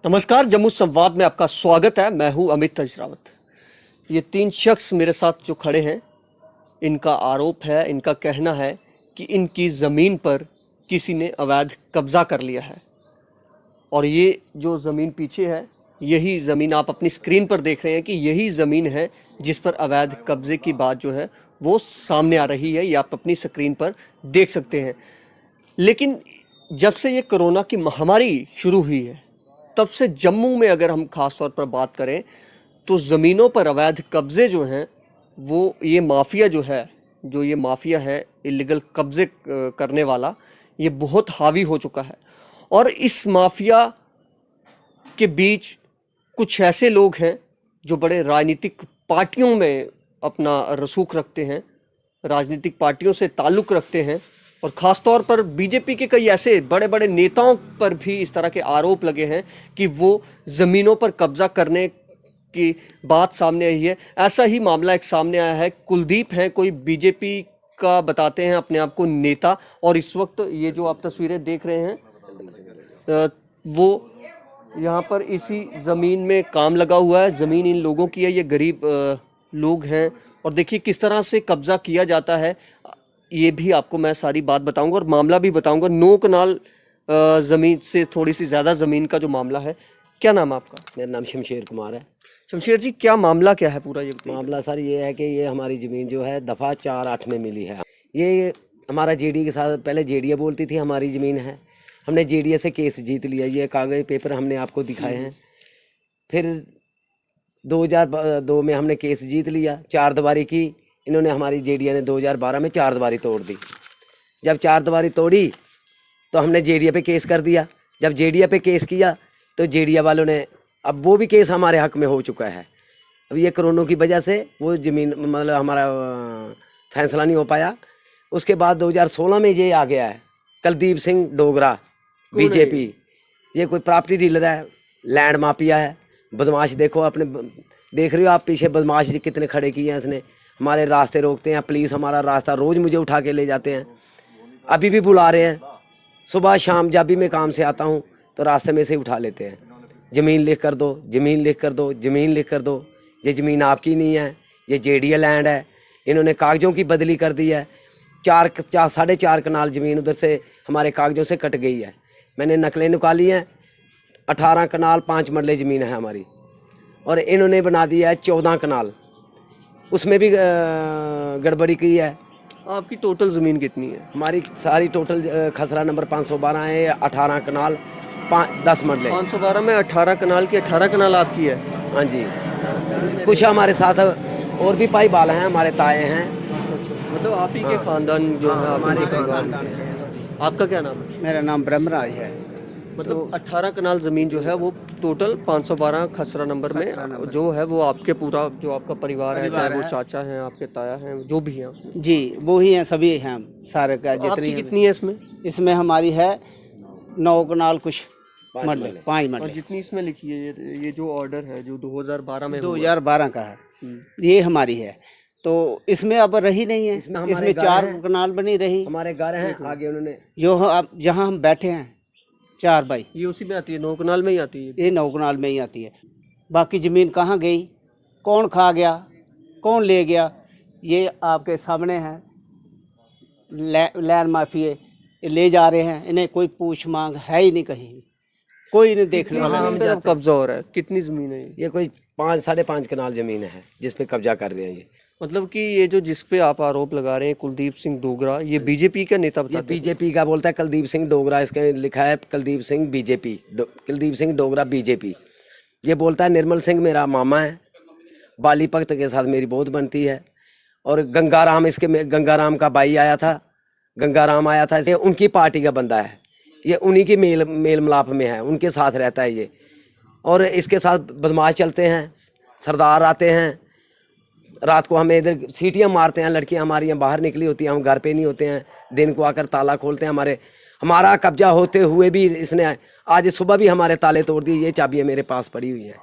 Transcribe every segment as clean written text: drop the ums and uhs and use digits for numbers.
नमस्कार, जम्मू संवाद में आपका स्वागत है। मैं हूं अमित तजरावत। ये तीन शख्स मेरे साथ जो खड़े हैं, इनका आरोप है, इनका कहना है कि इनकी ज़मीन पर किसी ने अवैध कब्ज़ा कर लिया है। और ये जो ज़मीन पीछे है, यही ज़मीन आप अपनी स्क्रीन पर देख रहे हैं कि यही ज़मीन है जिस पर अवैध कब्ज़े की बात जो है वो सामने आ रही है। ये आप अपनी स्क्रीन पर देख सकते हैं। लेकिन जब से ये कोरोना की महामारी शुरू हुई है, तब से जम्मू में अगर हम ख़ास तौर पर बात करें तो ज़मीनों पर अवैध कब्ज़े जो हैं वो ये माफिया जो है, ये माफिया है इलीगल कब्ज़े करने वाला, ये बहुत हावी हो चुका है। और इस माफिया के बीच कुछ ऐसे लोग हैं जो बड़े राजनीतिक पार्टियों में अपना रसूख रखते हैं, राजनीतिक पार्टियों से ताल्लुक़ रखते हैं। और ख़ास तौर पर बीजेपी के कई ऐसे बड़े बड़े नेताओं पर भी इस तरह के आरोप लगे हैं कि वो ज़मीनों पर कब्ज़ा करने की बात सामने आई है। ऐसा ही मामला एक सामने आया है। कुलदीप हैं, कोई बीजेपी का बताते हैं अपने आप को नेता, और इस वक्त ये जो आप तस्वीरें देख रहे हैं वो यहाँ पर इसी ज़मीन में काम लगा हुआ है। ज़मीन इन लोगों की है, ये गरीब लोग हैं। और देखिए किस तरह से कब्ज़ा किया जाता है, ये भी आपको मैं सारी बात बताऊंगा और मामला भी बताऊंगा। 9 कनाल ज़मीन से थोड़ी सी ज़्यादा ज़मीन का जो मामला है। क्या नाम है आपका? मेरा नाम शमशेर कुमार है। शमशेर जी, क्या मामला क्या है पूरा? ये मामला सर ये है कि ये हमारी ज़मीन जो है दफ़ा 4/8 में मिली है। ये हमारा जेडीए के साथ, पहले जेडीए बोलती थी हमारी ज़मीन है, हमने जेडीए से केस जीत लिया। ये कागज़ पेपर हमने आपको दिखाए हैं। फिर 2002 में हमने केस जीत लिया, 4 दीवारी की। इन्होंने हमारी जेडीए ने 2012 में 4 दीवारी तोड़ दी। जब 4 दीवारी तोड़ी तो हमने जेडीए पे केस कर दिया। जब जेडीए पे केस किया तो जेडीए वालों ने, अब वो भी केस हमारे हक में हो चुका है। अब ये कोरोना की वजह से वो ज़मीन मतलब हमारा फैसला नहीं हो पाया। उसके बाद 2016 में ये आ गया है कुलदीप सिंह डोगरा, बीजेपी। ये कोई प्रॉपर्टी डीलर है, लैंड माफिया है, बदमाश। देखो अपने, देख रहे हो आप पीछे बदमाश कितने खड़े किए हैं इसने। हमारे रास्ते रोकते हैं, पुलिस हमारा रास्ता रोज़ मुझे उठा के ले जाते हैं। अभी भी बुला रहे हैं, सुबह शाम जब भी मैं काम से आता हूँ तो रास्ते में से उठा लेते हैं। ज़मीन लिख कर दो, ज़मीन लिख कर दो, ज़मीन लिख कर दो। ये ज़मीन आपकी नहीं है, ये जेडीए लैंड है। इन्होंने कागज़ों की बदली कर दी है। 4.5 कनाल ज़मीन उधर से हमारे कागज़ों से कट गई है। मैंने नकलें निकाली हैं। 18 कनाल 5 मरले ज़मीन है हमारी, और इन्होंने बना दिया है 14 कनाल। उसमें भी गड़बड़ी की है। आपकी टोटल ज़मीन कितनी है? हमारी सारी टोटल खसरा नंबर 512 है। 18 कनाल 10 मरले। 512 में 18 कनाल की 18 कनाल आपकी है? हाँ जी। कुछ हमारे साथ और भी भाई बाल हैं, हमारे ताए हैं। मतलब आप ही के खानदान जो है, हमारे आपके परिवार खानदान में। के हैं सभी। आपका क्या नाम है? मेरा नाम ब्रह्मराज है। मतलब 18 कनाल ज़मीन जो है वो टोटल 512 खसरा नंबर में जो है वो आपके पूरा जो आपका परिवार है, चाहे वो चाचा हैं, आपके ताया हैं, जो भी हैं उसमें। जी, वो ही हैं, सभी हैं हम सारे का आपकी जितनी कितनी है इसमें? इसमें हमारी है 9 कनाल कुछ मरले, 5 और मरले। जितनी इसमें लिखी है, ये जो ऑर्डर है जो 2012 में हुआ। 2012 का है, ये हमारी है। तो इसमें अब रही नहीं है। इसमें 4 कनाल बनी रही। हमारे घर हैं आगे, उन्होंने जो अब जहाँ हम बैठे हैं 4 भाई, ये उसी में आती है, 9 कनाल में ही आती है। ये 9 कनाल में ही आती है। बाकी ज़मीन कहाँ गई, कौन खा गया, कौन ले गया, ये आपके सामने है। लैंड माफिए ले जा रहे हैं, इन्हें कोई पूछ मांग है ही नहीं, कहीं कोई नहीं देखने वाला। ज़मीन पे अब कब्जा हो रहा है। कितनी ज़मीन है ये कोई 5-5.5 कनाल ज़मीन है जिस पे कब्जा कर रहे हैं ये। मतलब कि ये जो जिस पे आप आरोप लगा रहे हैं कुलदीप सिंह डोगरा, ये बीजेपी का नेता ये बताते हैं? बीजेपी का बोलता है, कुलदीप सिंह डोगरा। इसके लिखा है कुलदीप सिंह बीजेपी, कुलदीप सिंह डोगरा बीजेपी। ये बोलता है निर्मल सिंह मेरा मामा है, बाली भगत के साथ मेरी बहुत बनती है। और गंगाराम, इसके गंगाराम का भाई आया था, गंगाराम आया था, ये उनकी पार्टी का बंदा है। ये उन्हीं की मेल मिलाप में है, उनके साथ रहता है ये। और इसके साथ बदमाश चलते हैं, सरदार आते हैं। रात को हमें इधर सीटियाँ मारते हैं, लड़कियां हमारी यहाँ बाहर निकली होती हैं, हम घर पे नहीं होते हैं। दिन को आकर ताला खोलते हैं। हमारा कब्जा होते हुए भी इसने आज सुबह भी हमारे ताले तोड़ दिए। ये चाबियाँ मेरे पास पड़ी हुई हैं,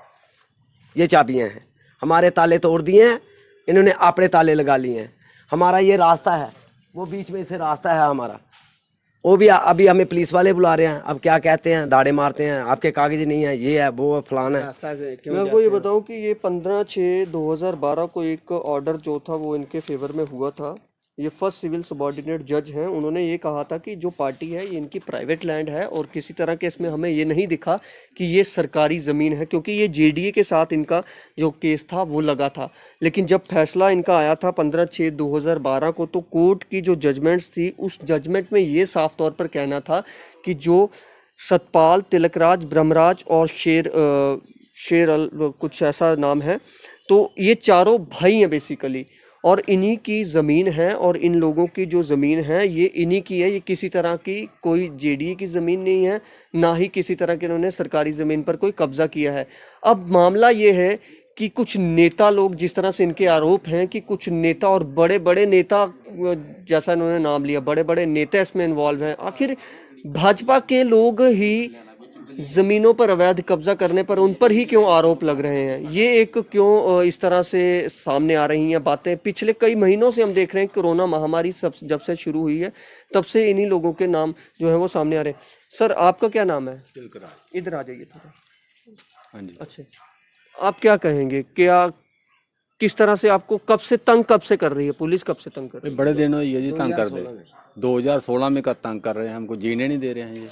ये चाबियाँ हैं। हमारे ताले तोड़ दिए हैं, इन्होंने अपने ताले लगा लिए हैं। हमारा ये रास्ता है, वो बीच में से रास्ता है हमारा, वो भी अभी हमें पुलिस वाले बुला रहे हैं। अब क्या कहते हैं, दाड़े मारते हैं, आपके कागज नहीं है, ये है, वो है, फलाना है। रास्ता मैं आपको ये बताऊं कि ये 15/6/2012 को एक ऑर्डर जो था वो इनके फेवर में हुआ था। ये फर्स्ट सिविल सबॉर्डिनेट जज हैं, उन्होंने ये कहा था कि जो पार्टी है ये इनकी प्राइवेट लैंड है और किसी तरह के इसमें हमें ये नहीं दिखा कि ये सरकारी ज़मीन है, क्योंकि ये जेडीए के साथ इनका जो केस था वो लगा था। लेकिन जब फैसला इनका आया था 15/6/2012 को, तो कोर्ट की जो जजमेंट्स थी उस जजमेंट में ये साफ तौर पर कहना था कि जो सतपाल, तिलकराज, ब्रह्मराज और कुछ ऐसा नाम है, तो ये चारों भाई हैं बेसिकली, और इन्हीं की ज़मीन है और इन लोगों की जो ज़मीन है ये इन्हीं की है। ये किसी तरह की कोई जेडीए की ज़मीन नहीं है, ना ही किसी तरह के इन्होंने सरकारी ज़मीन पर कोई कब्ज़ा किया है। अब मामला ये है कि कुछ नेता लोग, जिस तरह से इनके आरोप हैं कि कुछ नेता और बड़े बड़े नेता, जैसा इन्होंने नाम लिया, बड़े बड़े नेता इसमें इन्वॉल्व हैं। आखिर भाजपा के लोग ही ज़मीनों पर अवैध कब्जा करने पर उन पर ही क्यों आरोप लग रहे हैं? ये एक क्यों इस तरह से सामने आ रही हैं बातें? पिछले कई महीनों से हम देख रहे हैं कोरोना महामारी सब जब से शुरू हुई है तब से इन्हीं लोगों के नाम जो है वो सामने आ रहे हैं। सर, आपका क्या नाम है? इधर आ जाइए थोड़ा। हाँ जी। अच्छा, आप क्या कहेंगे? क्या किस तरह से आपको कब से कर रही है पुलिस? कब से तंग कर रही है? बड़े दिन हुई है जी, तंग कर दे। 2016 में का तंग कर रहे हैं, हमको जीने नहीं दे रहे हैं ये।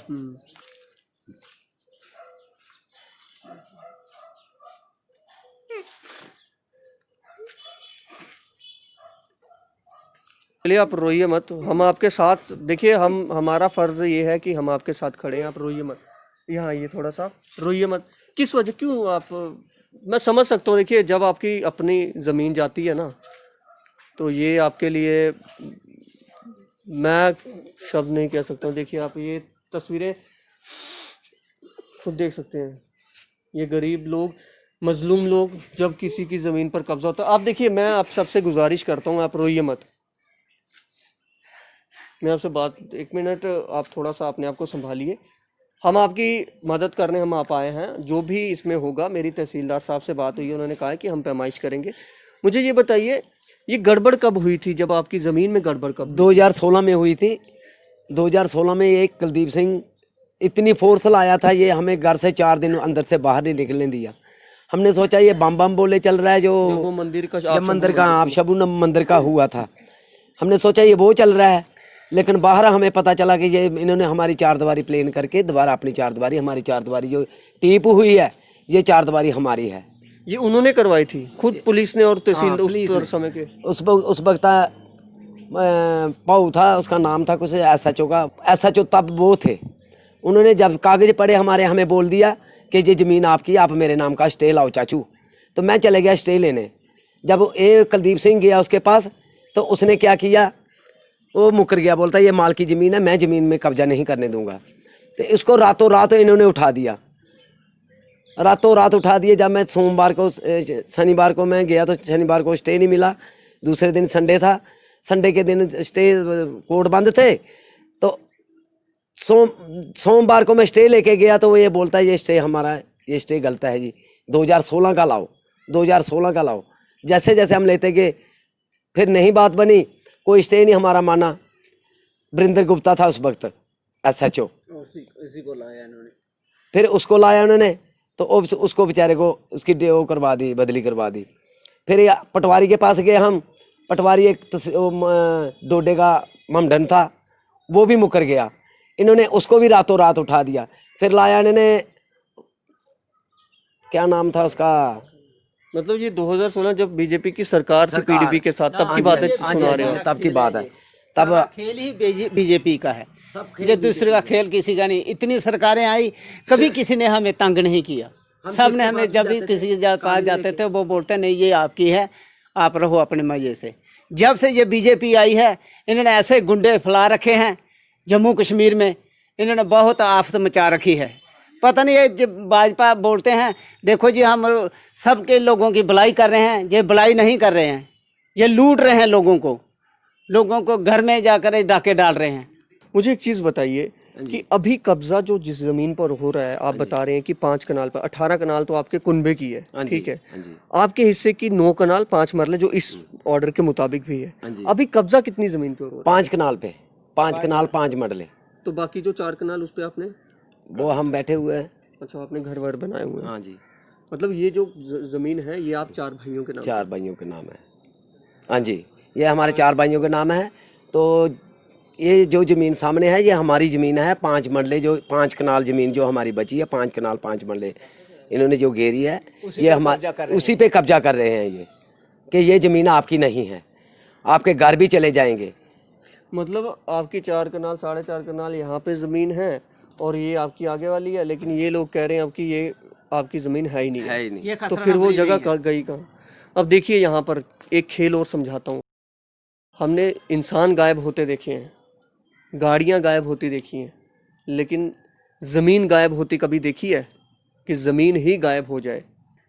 चलिए, आप रोइए मत, हम आपके साथ। देखिए, हमारा फ़र्ज़ ये है कि हम आपके साथ खड़े हैं, आप रोइए मत। यहाँ आइए थोड़ा सा, रोइए मत। किस वजह, क्यों आप? मैं समझ सकता हूँ। देखिए, जब आपकी अपनी ज़मीन जाती है ना, तो ये आपके लिए, मैं शब्द नहीं कह सकता हूँ। देखिए, आप ये तस्वीरें खुद देख सकते हैं। ये गरीब लोग, मजलूम लोग, जब किसी की ज़मीन पर कब्ज़ा होता है। आप देखिए, मैं आप सबसे गुजारिश करता हूँ, आप रोइए मत। मैं आपसे बात, 1 मिनट, आप थोड़ा सा अपने आप को संभालिए। हम आपकी मदद करने हम आप आए हैं। जो भी इसमें होगा, मेरी तहसीलदार साहब से बात हुई है, उन्होंने कहा है कि हम पैमाइश करेंगे। मुझे ये बताइए, ये गड़बड़ कब हुई थी? जब आपकी ज़मीन में गड़बड़ कब? 2016 में हुई थी। 2016 में एक कुलदीप सिंह इतनी फोर्स लाया था, ये हमें घर से 4 दिन अंदर से बाहर नहीं निकलने दिया। हमने सोचा ये बम बम बोले चल रहा है, जो वो मंदिर का जब मंदिर का आप शबू मंदिर का हुआ था, हमने सोचा ये वो चल रहा है। लेकिन बाहर हमें पता चला कि ये इन्होंने हमारी 4 दीवारी प्लेन करके दोबारा अपनी 4 दीवारी, हमारी 4 दीवारी जो टीप हुई है, ये 4 दीवारी हमारी है। ये उन्होंने करवाई थी खुद, पुलिस ने और तहसील उस समय के? उस वक्त पाऊ था, उसका नाम था कुछ SHO का, SHO तब वो थे। उन्होंने जब कागज पढ़े हमारे, हमें बोल दिया कि ये ज़मीन आपकी, आप मेरे नाम का स्टे लाओ चाचू। तो मैं चले गया स्टे लेने। जब ये कुलदीप सिंह गया उसके पास, तो उसने क्या किया, वो मुकर गया, बोलता ये माल की ज़मीन है, मैं ज़मीन में कब्जा नहीं करने दूंगा। तो इसको रातों रात इन्होंने उठा दिया, रातों रात उठा दिए। जब मैं सोमवार को, शनिवार को मैं गया, तो शनिवार को स्टे नहीं मिला। दूसरे दिन संडे था, संडे के दिन स्टे कोर्ट बंद थे। तो सोमवार को मैं स्टे लेके गया, तो वो ये बोलता है ये स्टे हमारा, ये स्टे गलत है जी, 2016 का लाओ, 2016 का लाओ। जैसे जैसे हम लेते गए, फिर नहीं बात बनी, कोई स्टे नहीं हमारा माना। वरिंदर गुप्ता था उस वक्त SHO, इसी को लाया इन्होंने। फिर उसको लाया उन्होंने, तो उसको बेचारे को उसकी वो करवा दी, बदली करवा दी। फिर पटवारी के पास गए हम। पटवारी एक डोडे का ममडन था, वो भी मुकर गया। इन्होंने उसको भी रातों रात उठा दिया। फिर लाया इन्होंने, क्या नाम था उसका, मतलब ये 2016 जब बीजेपी की सरकार थी PDP के साथ, तब की बातें सुना रहे हो? तब की बात है। तब खेल ही बीजेपी का है, ये दूसरे का खेल किसी का नहीं। इतनी सरकारें आई, कभी किसी ने हमें तंग नहीं किया। सब ने हमें, जब भी किसी के पास जाते थे, वो बोलते नहीं ये आपकी है, आप रहो अपने मजे से। जब से ये बीजेपी आई है, इन्होंने ऐसे गुंडे फैला रखे हैं जम्मू कश्मीर में, इन्होंने बहुत आफत मचा रखी है। पता नहीं, ये जब भाजपा बोलते हैं देखो जी हम सबके लोगों की भलाई कर रहे हैं, ये भलाई नहीं कर रहे हैं, ये लूट रहे हैं लोगों को घर में जाकर डाके डाल रहे हैं। मुझे एक चीज़ बताइए कि अभी कब्जा जो जिस ज़मीन पर हो रहा है, आप बता रहे हैं कि 5 कनाल पर, 18 कनाल तो आपके कुनबे की है, ठीक है? आपके हिस्से की 9 कनाल 5 मरले जो इस ऑर्डर के मुताबिक भी है। अभी कब्जा कितनी ज़मीन पर हो रहा है? 5 कनाल पे, 5 कनाल 5 मरले। तो बाकी जो 4 कनाल उस पे आपने, वो हम बैठे हुए हैं। अच्छा आपने घर वर बनाए हुए हैं। हाँ जी, मतलब ये जो ज़मीन है ये आप 4 भाइयों के नाम? 4 भाइयों के नाम है। हाँ जी, ये हमारे 4 भाइयों के नाम है। तो ये जो ज़मीन सामने है ये हमारी ज़मीन है। 5 मरले जो 5 कनाल ज़मीन जो हमारी बची है, 5 कनाल 5 मरले इन्होंने जो घेरी है, ये हमारे उसी पे कब्जा कर रहे हैं ये, कि ये ज़मीन आपकी नहीं है, आपके घर भी चले जाएंगे। मतलब आपकी 4 कनाल 4.5 कनाल यहाँ पे ज़मीन है और ये आपकी आगे वाली है, लेकिन ये लोग कह रहे हैं अब कि ये आपकी ज़मीन है ही नहीं है ही नहीं। तो फिर वो जगह गई कहाँ? अब देखिए यहाँ पर एक खेल और समझाता हूँ। हमने इंसान गायब होते देखे हैं, गाड़ियाँ गायब होती देखी हैं, लेकिन ज़मीन गायब होती कभी देखी है कि ज़मीन ही गायब हो जाए?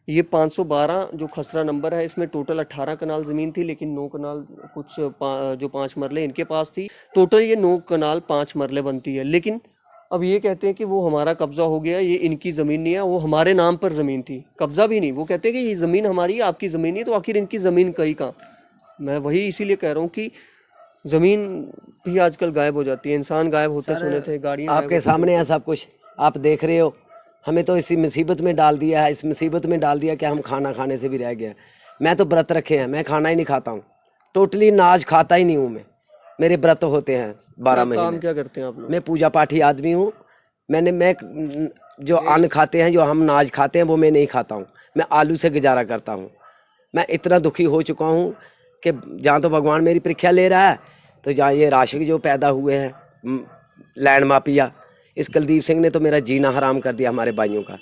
ये 512 जो खसरा नंबर है, इसमें टोटल 18 कनाल ज़मीन थी, लेकिन 9 कनाल कुछ जो 5 मरले इनके पास थी। टोटल ये 9 कनाल 5 मरले बनती है। लेकिन अब ये कहते हैं कि वो हमारा कब्ज़ा हो गया, ये इनकी ज़मीन नहीं है, वो हमारे नाम पर ज़मीन थी, कब्ज़ा भी नहीं। वो कहते हैं कि ये ज़मीन हमारी है, आपकी ज़मीन नहीं, तो आखिर इनकी ज़मीन कहीं कहाँ? मैं वही इसीलिए कह रहा हूँ कि ज़मीन भी आजकल गायब हो जाती है। इंसान गायब होते सुने थे, गाड़ियाँ गायब आपके सामने है सब कुछ, आप देख रहे हो। हमें तो इसी मुसीबत में डाल दिया है, इस मुसीबत में डाल दिया कि हम खाना खाने से भी रह गए। मैं तो व्रत रखे हैं, मैं खाना ही नहीं खाता हूँ, टोटली अनाज खाता ही नहीं हूँ मैं। मेरे व्रत होते हैं 12 काम महीने। क्या करते हैं आप लोग? मैं पूजा पाठी आदमी हूँ। मैं जो अन्न खाते हैं, जो हम अनाज खाते हैं, वो मैं नहीं खाता हूँ। मैं आलू से गुजारा करता हूँ। मैं इतना दुखी हो चुका हूँ कि जहाँ तो भगवान मेरी परीक्षा ले रहा है, तो जहाँ ये राशिक जो पैदा हुए हैं लैंड माफिया, इस कुलदीप सिंह ने तो मेरा जीना हराम कर दिया हमारे भाइयों का।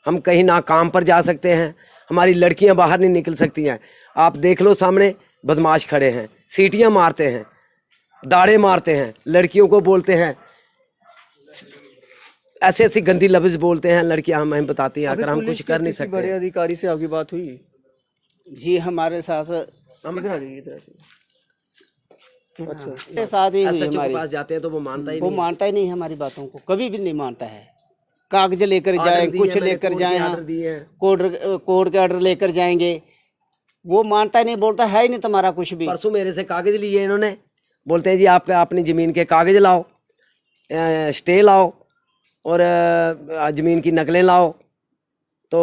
हम कहीं ना काम पर जा सकते हैं, हमारी लड़कियां बाहर नहीं निकल सकती हैं। आप देख लो सामने बदमाश खड़े हैं, सीटियां मारते हैं, दाड़े मारते हैं, लड़कियों को बोलते हैं, ऐसी ऐसी गंदी लफ्ज़ बोलते हैं। लड़कियां हमें बताती हैं, अगर हम कुछ कर नहीं सकते। बड़े अधिकारी से आपकी बात हुई? जी हमारे साथ इधर आ जाइए, इधर आ जाइए। अच्छा, के साथ ही हुई SHO के हमारी। पास जाते हैं तो वो मानता ही वो नहीं। मानता ही नहीं हमारी बातों को, कभी भी नहीं मानता है। कागज लेकर जाए, कुछ लेकर जाए, हाँ, कोर्ट के ऑर्डर लेकर जाएंगे, वो मानता ही नहीं, बोलता है ही नहीं तुम्हारा कुछ भी। परसों मेरे से कागज लिए इन्होंने, बोलते हैं जी आप अपनी ज़मीन के कागज लाओ, स्टे लाओ और ज़मीन की नकलें लाओ। तो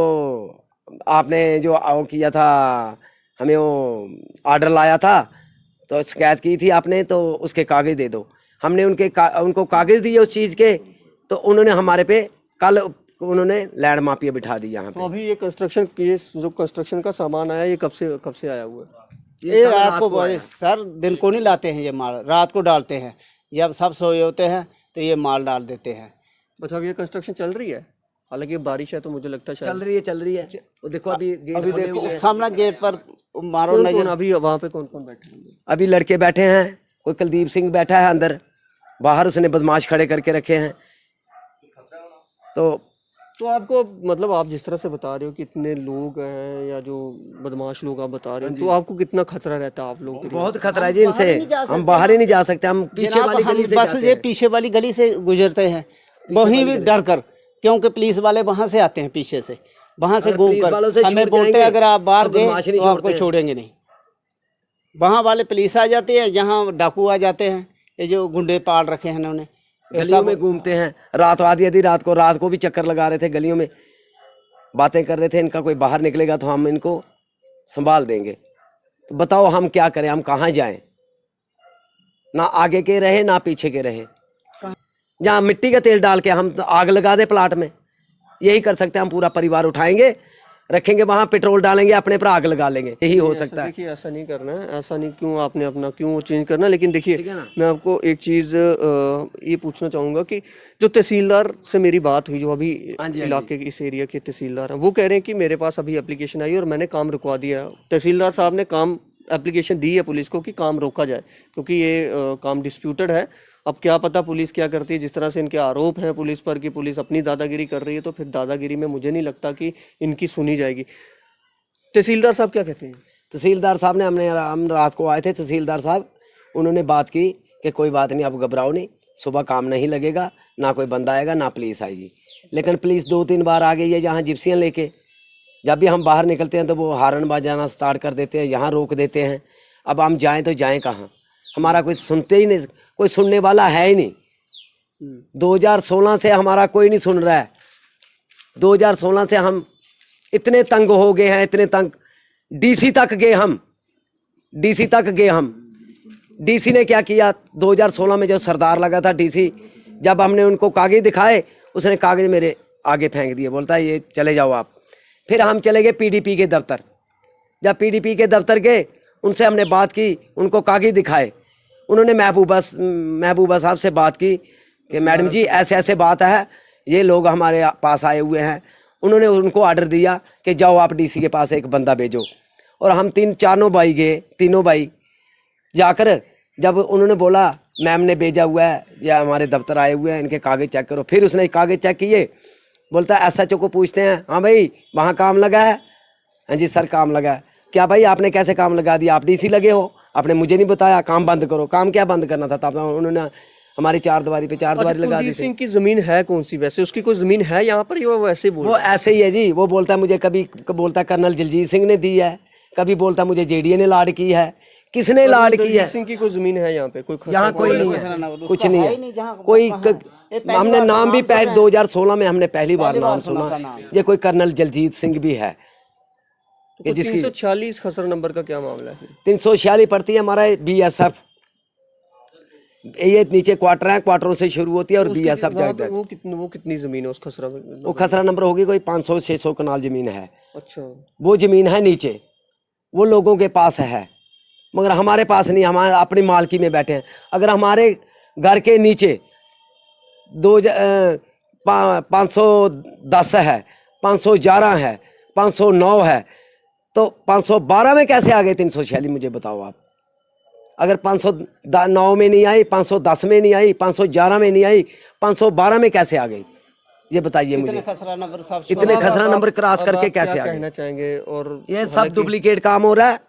आपने जो किया था, हमें वो ऑर्डर लाया था, तो शिकायत की थी आपने, तो उसके कागज़ दे दो। हमने उनको कागज़ दिए उस चीज़ के, तो उन्होंने हमारे पे कल उन्होंने लैंड माफिया बिठा दी यहाँ तो पे। अभी ये जो कंस्ट्रक्शन का सामान आया, ये कब से आया हुआ है? ये रात को सर, दिन को नहीं लाते हैं ये माल, रात को डालते हैं। जब सब सोए होते हैं तो ये माल डाल देते हैं। अच्छा, अब ये कंस्ट्रक्शन चल रही है? हालांकि बारिश है तो मुझे लगता है चल रही है। वो देखो अभी अभी देखो सामने गेट पर मारो कौन नजर। अभी वहाँ पे कौन कौन बैठे हैं? अभी लड़के बैठे हैं, कोई कुलदीप सिंह बैठा है अंदर, बाहर उसने बदमाश खड़े करके रखे हैं। तो आपको मतलब आप जिस तरह से बता रहे हो कि इतने लोग हैं, या जो बदमाश लोग आप बता रहे हो, तो आपको कितना खतरा रहता है आप लोगों के लिए? बहुत खतरा है जी इनसे। हम बाहर ही नहीं जा सकते, हम पीछे वाली गली से बस जाते ये हैं। पीछे वाली गली से गुजरते हैं, वहीं भी डर कर, क्योंकि पुलिस वाले वहां से आते हैं पीछे से, वहां से घूम कर हमें बोलते हैं अगर आप बाहर गए तो आपको छोड़ेंगे नहीं। वहाँ वाले पुलिस आ जाते हैं, यहाँ डाकू आ जाते हैं, ये जो गुंडे पाल रखे हैं इन्होंने, गलियों में घूमते हैं। आधी रात को भी चक्कर लगा रहे थे, गलियों में बातें कर रहे थे। इनका कोई बाहर निकलेगा तो हम इनको संभाल देंगे। तो बताओ हम क्या करें, हम कहाँ जाएं? ना आगे के रहे ना पीछे के रहे। जहाँ मिट्टी का तेल डाल के हम तो आग लगा दे प्लाट में, यही कर सकते हैं हम। पूरा परिवार उठाएंगे, रखेंगे वहाँ, पेट्रोल डालेंगे, अपने पर आग लगा लेंगे, यही हो सकता है। देखिए ऐसा नहीं करना है, ऐसा नहीं, क्यों आपने अपना क्यों चेंज करना। लेकिन देखिए मैं आपको एक चीज़ ये पूछना चाहूँगा कि जो तहसीलदार से मेरी बात हुई, जो अभी इलाके के इस एरिया के तहसीलदार हैं, वो कह रहे हैं कि मेरे पास अभी एप्लीकेशन आई और मैंने काम रुकवा दिया है। तहसीलदार साहब ने एप्लीकेशन दी है पुलिस को कि काम रोका जाए, क्योंकि ये काम डिस्प्यूटेड है। अब क्या पता पुलिस क्या करती है, जिस तरह से इनके आरोप हैं पुलिस पर कि पुलिस अपनी दादागिरी कर रही है, तो फिर दादागिरी में मुझे नहीं लगता कि इनकी सुनी जाएगी। तहसीलदार साहब क्या कहते हैं? तहसीलदार साहब ने हम रात को आए थे, तहसीलदार साहब उन्होंने बात की कि कोई बात नहीं, आप घबराओ नहीं, सुबह काम नहीं लगेगा, ना कोई बंदा आएगा ना पुलिस आएगी। लेकिन पुलिस 2-3 बार आ गई है यहाँ जिप्सियाँ लेके। जब भी हम बाहर निकलते हैं तो वो हारन बजाना स्टार्ट कर देते हैं, यहाँ रोक देते हैं। अब हम जाएँ तो जाएँ कहाँ? हमारा कोई सुनते ही नहीं, कोई सुनने वाला है ही नहीं। 2016 से हमारा कोई नहीं सुन रहा है। 2016 से हम इतने तंग हो गए हैं, इतने तंग, डीसी तक गए हम, डीसी तक गए हम। डीसी ने क्या किया, 2016 में जो सरदार लगा था डीसी, जब हमने उनको कागज दिखाए, उसने कागज मेरे आगे फेंक दिए, बोलता है ये चले जाओ आप। फिर हम चले गए पीडीपी के दफ्तर। जब पीडीपी के दफ्तर गए, उनसे हमने बात की, उनको कागज दिखाए। उन्होंने महबूबा साहब से बात की कि मैडम जी ऐसे ऐसे बात है, ये लोग हमारे पास आए हुए हैं। उन्होंने उनको ऑर्डर दिया कि जाओ आप डीसी के पास एक बंदा भेजो। और हम तीनों भाई गए, तीनों भाई जाकर, जब उन्होंने बोला मैम ने भेजा हुआ है या हमारे दफ्तर आए हुए हैं, इनके कागज चेक करो। फिर उसने कागज चेक किए, बोलता है एसएचओ को पूछते हैं, हाँ भाई वहाँ काम लगा है? हाँ जी सर काम लगा है। क्या भाई आपने कैसे काम लगा दिया, आप डीसी लगे हो, आपने मुझे नहीं बताया, काम बंद करो। काम क्या बंद करना था? तब उन्होंने हमारी चार दीवारी पे चार दीवारी लगा दी कुलदीप थी। सिंह की जमीन है कौन सी वैसे? उसकी कोई जमीन है यहाँ पर, या वो वैसे बोल वो ऐसे ही है जी, वो बोलता है मुझे, कभी बोलता है कर्नल जगजीत सिंह ने दी है, कभी बोलता है मुझे जेडीए ने लाड की है। किसने लाड की है? सिंह की कोई जमीन है यहाँ पे? कोई यहाँ कोई नहीं है, कुछ नहीं है कोई। हमने बार नाम भी नाम पहले सुना है। 2016 में हमने पहली बार नाम सुना था सुना, नाम। ये कोई कर्नल जगजीत सिंह भी है। तो 346 खसरा नंबर का क्या मामला है? 346 पड़ती है हमारा बीएसएफ, ये नीचे क्वार्टर है, क्वार्टरों से शुरू होती है और बीएसएफ वहाँ जाता पे है। वो कितनी जमीन है उस खसरा में? वो खसरा नंबर होगी कोई 500-600 कनाल जमीन है। अच्छा, वो जमीन है नीचे, वो लोगों के पास है, मगर हमारे पास नहीं, हम अपनी मालकी में बैठे हैं। अगर हमारे घर के नीचे 510 है, 511 है, 509 है, तो 512 में कैसे आ गए 346? मुझे बताओ आप। अगर 509 में नहीं आई, 510 में नहीं आई, 511 में नहीं आई, 512 में कैसे आ गई? ये बताइए मुझे। खसरा नंबर साहब इतने खसरा नंबर क्रॉस अब करके आप कैसे क्या आ गए? कहना चाहेंगे? और ये सब डुप्लीकेट काम हो रहा है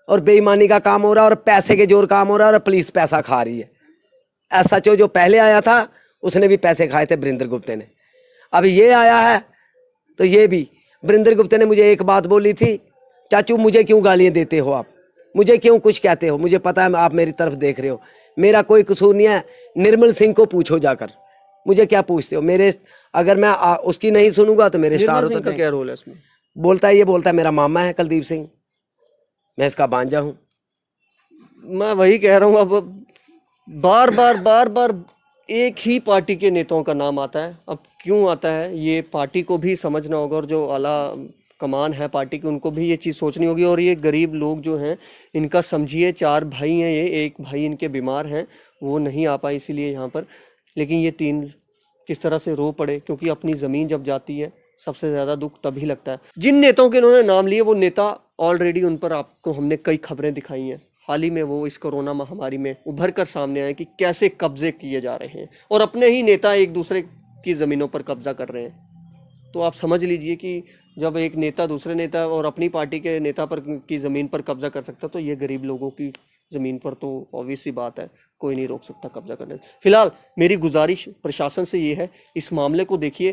और बेईमानी का काम हो रहा है और पैसे के जोर काम हो रहा है और पुलिस पैसा खा रही है। एसएचओ जो पहले आया था उसने भी पैसे खाए थे, वरिंदर गुप्ते ने। अब ये आया है तो ये भी, वरिंदर गुप्ते ने मुझे एक बात बोली थी, चाचू मुझे क्यों गालियाँ देते हो आप, मुझे क्यों कुछ कहते हो, मुझे पता है आप मेरी तरफ देख रहे हो, मेरा कोई कसूर नहीं है, निर्मल सिंह को पूछो जाकर, मुझे क्या पूछते हो। मेरे अगर मैं उसकी नहीं सुनूंगा तो मेरे स्टार निर्मल सिंह का क्या रोल है इसमें? बोलता है, ये बोलता है मेरा मामा है कुलदीप सिंह, मैं इसका भांजा हूँ। मैं वही कह रहा हूँ, अब बार बार एक ही पार्टी के नेताओं का नाम आता है। अब क्यों आता है ये पार्टी को भी समझना होगा, और जो आला कमान है पार्टी की उनको भी ये चीज़ सोचनी होगी। और ये गरीब लोग जो हैं इनका समझिए, 4 भाई हैं, ये एक भाई इनके बीमार हैं, वो नहीं आ पाए इसीलिए यहाँ पर, लेकिन ये 3 किस तरह से रो पड़े, क्योंकि अपनी ज़मीन जब जाती है सबसे ज़्यादा दुख तभी लगता है। जिन नेताओं के इन्होंने नाम लिए वो नेता ऑलरेडी, उन पर आपको हमने कई खबरें दिखाई हैं। हाल ही में वो इस कोरोना महामारी में उभर कर सामने आए कि कैसे कब्जे किए जा रहे हैं और अपने ही नेता एक दूसरे की ज़मीनों पर कब्जा कर रहे हैं। तो आप समझ लीजिए कि जब एक नेता दूसरे नेता और अपनी पार्टी के नेता पर की ज़मीन पर कब्जा कर सकता, तो ये गरीब लोगों की ज़मीन पर तो ऑब्वियस सी बात है, कोई नहीं रोक सकता कब्जा करने। फिलहाल मेरी गुजारिश प्रशासन से ये है, इस मामले को देखिए